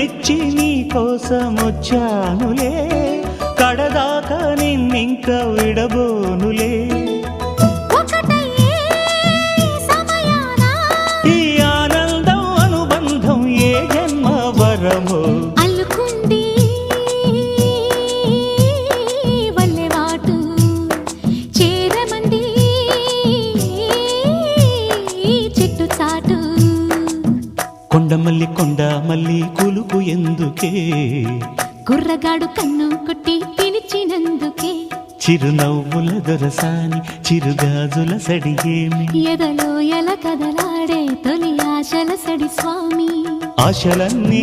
మెచ్చి నీ కోసం వచ్చానులే, కడదాకా నిన్నింక విడబోనులే. ఈ ఆనందం అనుబంధం ఏ జన్మ వరమో అల్లుకుంది వల్లెవాటు చేరమంది చెట్టు చాటు. కొండమల్లి కొండమల్లి కులుకు ఎందుకే, కుర్రగాడు కన్ను కొట్టి పిలిచినందుకే. చిరునవ్వుల దొరసాని చిరుగాజుల సడిగేమి, ఎదలో ఎల కదలాడే తొలి ఆశల సడి స్వామి. ఆశలన్నీ